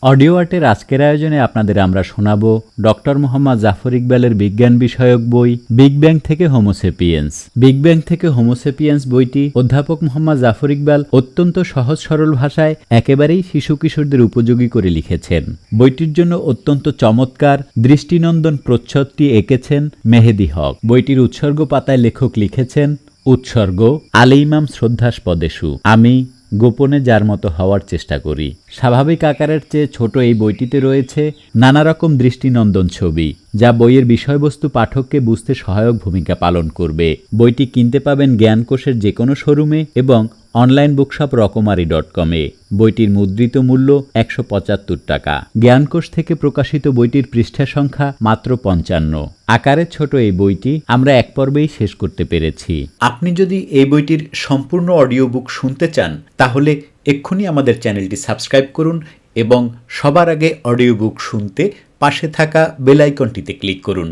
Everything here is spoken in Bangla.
অডিও আর্টের আজকের আয়োজনে আপনাদের আমরা শোনাব ডক্টর মোহাম্মদ জাফর ইকবালের বিজ্ঞান বিষয়ক বই বিগ ব্যাং থেকে হোমোসেপিয়েন্স। বিগ ব্যাং থেকে হোমোসেপিয়েন্স বইটি অধ্যাপক মোহাম্মদ জাফর ইকবাল অত্যন্ত সহজ সরল ভাষায় একেবারেই শিশু কিশোরদের উপযোগী করে লিখেছেন। বইটির জন্য অত্যন্ত চমৎকার দৃষ্টিনন্দন প্রচ্ছদটি এঁকেছেন মেহেদী হক। বইটির উৎসর্গ পাতায় লেখক লিখেছেন, উৎসর্গ আলে ইমাম শ্রদ্ধাস্পদেষু, আমি গোপনে যার মতো হওয়ার চেষ্টা করি। স্বাভাবিক আকারের চেয়ে ছোট এই বইটিতে রয়েছে নানা রকম দৃষ্টিনন্দন ছবি, যা বইয়ের বিষয়বস্তু পাঠককে বুঝতে সহায়ক ভূমিকা পালন করবে। বইটি কিনতে পাবেন জ্ঞানকোষের যে কোনো শোরুমে এবং অনলাইন বুকশপ রকমারি.com-এ। বইটির মুদ্রিত মূল্য ১৭৫ টাকা। জ্ঞানকোষ থেকে প্রকাশিত বইটির পৃষ্ঠা সংখ্যা মাত্র ৫৫। আকারে ছোট এই বইটি আমরা এক পর্বেই শেষ করতে পেরেছি। আপনি যদি এই বইটির সম্পূর্ণ অডিও বুক শুনতে চান তাহলে এক্ষুনি আমাদের চ্যানেলটি সাবস্ক্রাইব করুন এবং সবার আগে অডিও বুক শুনতে পাশে থাকা বেল আইকনটিতে ক্লিক করুন।